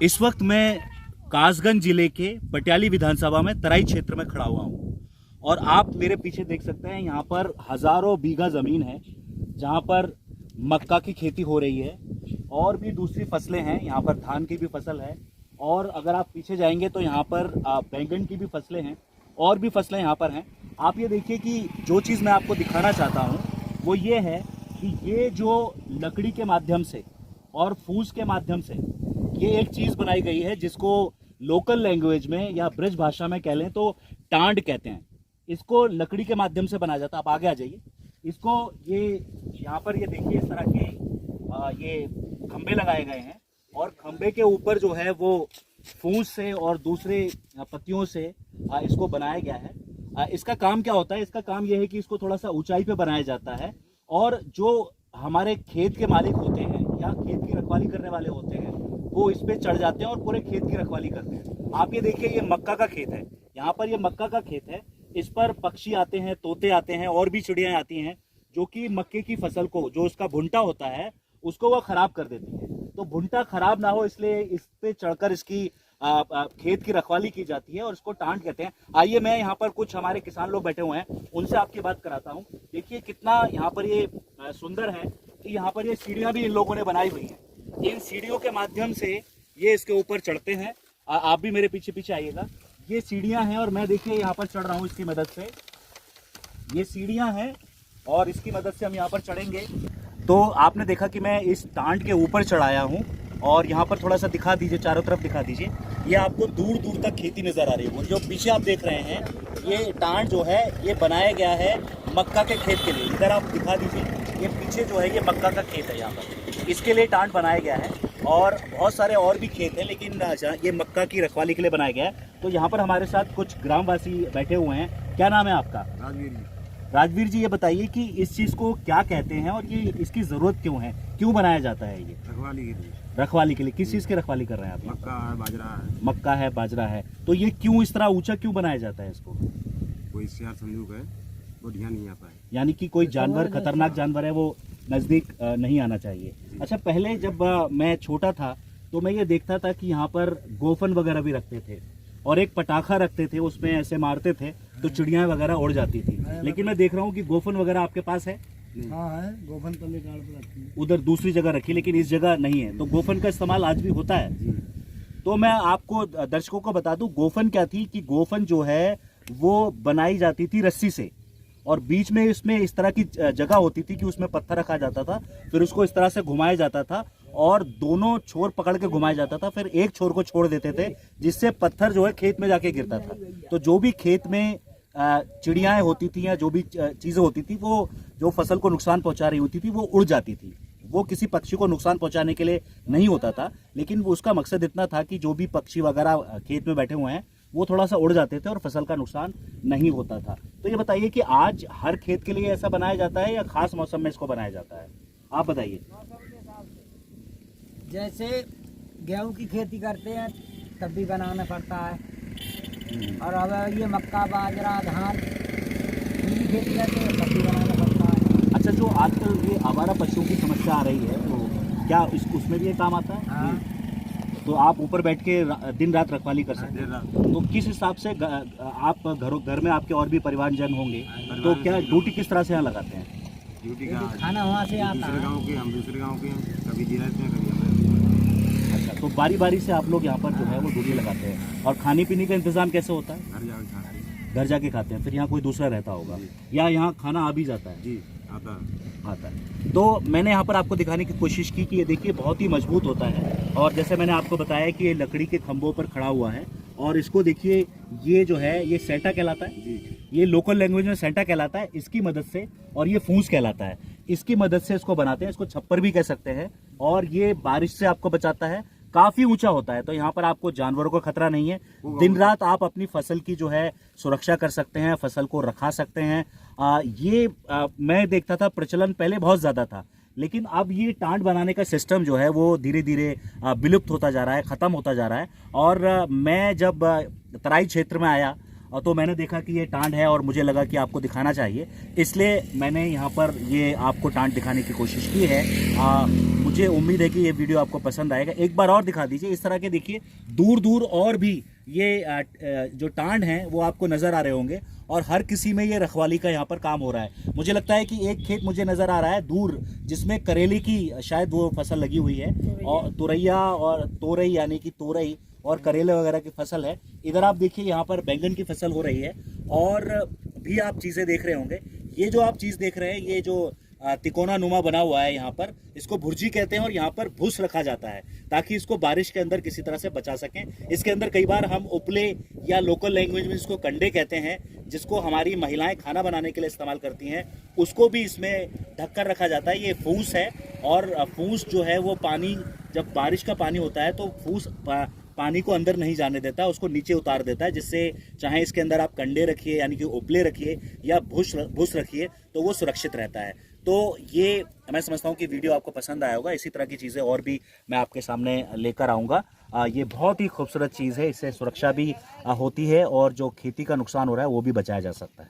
इस वक्त मैं कासगंज जिले के पटियाली विधानसभा में तराई क्षेत्र में खड़ा हुआ हूँ और आप मेरे पीछे देख सकते हैं यहाँ पर हजारों बीघा ज़मीन है जहाँ पर मक्का की खेती हो रही है और भी दूसरी फसलें हैं। यहाँ पर धान की भी फसल है और अगर आप पीछे जाएंगे तो यहाँ पर बैंगन की भी फसलें हैं और भी फसलें यहाँ पर हैं। आप ये देखिए कि जो चीज़ मैं आपको दिखाना चाहता हूँ वो ये है कि ये जो लकड़ी के माध्यम से और फूस के माध्यम से ये एक चीज़ बनाई गई है जिसको लोकल लैंग्वेज में या ब्रज भाषा में कह लें तो टांड कहते हैं। इसको लकड़ी के माध्यम से बनाया जाता है। आप आगे आ जाइए। इसको ये यहाँ पर ये देखिए इस तरह के ये खंबे लगाए गए हैं और खंबे के ऊपर जो है वो फूस से और दूसरे पत्तियों से इसको बनाया गया है। इसका काम क्या होता है? इसका काम यह है कि इसको थोड़ा सा ऊंचाई पे बनाया जाता है और जो हमारे खेत के मालिक होते हैं या खेत की रखवाली करने वाले होते हैं वो इस पे चढ़ जाते हैं और पूरे खेत की रखवाली करते हैं। आप ये देखिए ये मक्का का खेत है। यहाँ पर ये मक्का का खेत है। इस पर पक्षी आते हैं, तोते आते हैं और भी चिड़ियाँ आती हैं जो कि मक्के की फसल को, जो उसका भुंटा होता है, उसको वह खराब कर देती है। तो भुंटा खराब ना हो इसलिए इस पे चढ़कर इसकी खेत की रखवाली की जाती है और इसको टांड कहते हैं। आइए मैं यहाँ पर कुछ हमारे किसान लोग बैठे हुए हैं उनसे आपकी बात कराता हूँ। देखिए कितना यहाँ पर ये सुंदर है कि यहाँ पर ये सीढ़ियाँ भी इन लोगों ने बनाई हुई हैं। इन सीढ़ियों के माध्यम से ये इसके ऊपर चढ़ते हैं। आप भी मेरे पीछे पीछे आइएगा। ये सीढ़ियाँ हैं और मैं देखिए यहाँ पर चढ़ रहा हूँ इसकी मदद से। ये सीढ़ियाँ हैं और इसकी मदद से हम यहाँ पर चढ़ेंगे। तो आपने देखा कि मैं इस टांड के ऊपर चढ़ाया हूँ और यहाँ पर थोड़ा सा दिखा दीजिए, चारों तरफ दिखा दीजिए। ये आपको दूर दूर तक खेती नज़र आ रही है। जो पीछे आप देख रहे हैं ये टांड जो है ये बनाया गया है मक्का के खेत के लिए। इधर आप दिखा दीजिए, ये पीछे जो है ये मक्का का खेत है। यहाँ पर इसके लिए टांड बनाया गया है और बहुत सारे और भी खेत हैं लेकिन ये मक्का की रखवाली के लिए बनाया गया है। तो यहाँ पर हमारे साथ कुछ ग्रामवासी बैठे हुए हैं। क्या नाम है आपका? राजवीर जी। राजवीर जी, ये बताइए कि इस चीज़ को क्या कहते हैं और ये इसकी ज़रूरत क्यों है, क्यों बनाया जाता है? ये रखवाली के लिए। रखवाली के लिए? किस चीज़ की रखवाली कर रहे हैं आप? मक्का है, बाजरा है। मक्का है, बाजरा है। तो ये क्यों इस तरह ऊंचा क्यों बनाया जाता है इसको? कोई सियार संदूक है वो ध्यान नहीं आता है। यानी कि कोई जानवर, खतरनाक जानवर है, वो नज़दीक नहीं आना चाहिए। अच्छा, पहले जब मैं छोटा था तो मैं ये देखता था कि यहाँ पर गोफन वगैरह भी रखते थे और एक पटाखा रखते थे, उसमें ऐसे मारते थे तो चिड़ियाँ वगैरह उड़ जाती थी। लेकिन मैं देख रहा हूँ कि गोफन वगैरह आपके पास है? हाँ है, गोफन तले डाल पर रखी है। उधर दूसरी जगह रखी लेकिन इस जगह नहीं है। तो गोफन का इस्तेमाल आज भी होता है। तो मैं आपको, दर्शकों को बता दूं, गोफन क्या थी कि गोफन जो है वो बनाई जाती थी रस्सी से और बीच में इसमें इस तरह की जगह होती थी कि उसमें पत्थर रखा जाता था, फिर उसको इस तरह से घुमाया जाता था और दोनों छोर पकड़ के घुमाया जाता था, फिर एक छोर को छोड़ देते थे जिससे पत्थर जो है खेत में जाके गिरता था। तो जो भी खेत में चिड़ियाएं होती थी या जो भी चीज़ें होती थी वो जो फसल को नुकसान पहुंचा रही होती थी वो उड़ जाती थी। वो किसी पक्षी को नुकसान पहुंचाने के लिए नहीं होता था, लेकिन उसका मकसद इतना था कि जो भी पक्षी वगैरह खेत में बैठे हुए हैं वो थोड़ा सा उड़ जाते थे और फसल का नुकसान नहीं होता था। तो ये बताइए कि आज हर खेत के लिए ऐसा बनाया जाता है या खास मौसम में इसको बनाया जाता है? आप बताइए। जैसे गेहूं की खेती करते हैं तब भी बनाना पड़ता है और अब ये मक्का, बाजरा, धान की खेती करते हैं तब भी बनाना पड़ता है। अच्छा, जो आजकल ये आवारा पशुओं की समस्या आ रही है तो क्या उसमें भी ये काम आता है? हाँ। तो आप ऊपर बैठ के दिन रात रखवाली कर सकते हैं। तो किस हिसाब से आप घर में आपके और भी परिवारजन होंगे तो क्या ड्यूटी किस तरह से यहाँ लगाते हैं? ड्यूटी का खाना वहाँ से आता दूसरे है। गांव के, हम दूसरे गांव के हैं, कभी जी रहते हैं कभी हमें। अच्छा, तो बारी बारी से आप लोग यहाँ पर जो है वो ड्यूटी लगाते हैं और खाने पीने का इंतजाम कैसे होता है? घर जाकर खाते हैं। घर जाके खाते हैं, फिर यहाँ कोई दूसरा रहता होगा या यहाँ खाना आ भी जाता है? जी आता है। तो मैंने यहाँ पर आपको दिखाने की कोशिश की कि ये देखिए बहुत ही मजबूत होता है और जैसे मैंने आपको बताया कि ये लकड़ी के खंभों पर खड़ा हुआ है और इसको देखिए, ये जो है ये सेंटा कहलाता है। जी। ये लोकल लैंग्वेज में सेंटा कहलाता है इसकी मदद से, और ये फूस कहलाता है इसकी मदद से इसको बनाते हैं। इसको छप्पर भी कह सकते हैं और ये बारिश से आपको बचाता है। काफी ऊंचा होता है तो यहाँ पर आपको जानवरों का खतरा नहीं है। दिन रात आप अपनी फसल की जो है सुरक्षा कर सकते हैं, फसल को रखा सकते हैं। मैं देखता था प्रचलन पहले बहुत ज्यादा था, लेकिन अब ये टांड बनाने का सिस्टम जो है वो धीरे धीरे विलुप्त होता जा रहा है, खत्म होता जा रहा है। और मैं जब तराई क्षेत्र में आया तो मैंने देखा कि ये टांड है और मुझे लगा कि आपको दिखाना चाहिए, इसलिए मैंने यहाँ पर ये आपको टांड दिखाने की कोशिश की है। मुझे उम्मीद है कि ये वीडियो आपको पसंद आएगा। एक बार और दिखा दीजिए, इस तरह के देखिए दूर दूर और भी ये जो टांड हैं वो आपको नज़र आ रहे होंगे और हर किसी में ये रखवाली का यहाँ पर काम हो रहा है। मुझे लगता है कि एक खेत मुझे नज़र आ रहा है दूर, जिसमें करेले की शायद वो फसल लगी हुई है और तुरैया और तोरई यानी कि तोरई और करेले वगैरह की फसल है। इधर आप देखिए यहाँ पर बैंगन की फसल हो रही है और भी आप चीज़ें देख रहे होंगे। ये जो आप चीज़ देख रहे हैं, ये जो तिकोना नुमा बना हुआ है यहाँ पर, इसको भुर्जी कहते हैं और यहाँ पर भूस रखा जाता है ताकि इसको बारिश के अंदर किसी तरह से बचा सकें। इसके अंदर कई बार हम उपले या लोकल लैंग्वेज में इसको कंडे कहते हैं, जिसको हमारी महिलाएं खाना बनाने के लिए इस्तेमाल करती हैं, उसको भी इसमें ढक कर रखा जाता है। ये फूस है और फूस जो है वो पानी, जब बारिश का पानी होता है तो फूस पानी को अंदर नहीं जाने देता, उसको नीचे उतार देता है, जिससे चाहे इसके अंदर आप कंडे रखिए यानी कि उपले रखिए या भूस रखिए तो वो सुरक्षित रहता है। तो ये मैं समझता हूँ कि वीडियो आपको पसंद आया होगा। इसी तरह की चीज़ें और भी मैं आपके सामने लेकर आऊँगा। ये बहुत ही खूबसूरत चीज़ है, इससे सुरक्षा भी होती है और जो खेती का नुकसान हो रहा है वो भी बचाया जा सकता है।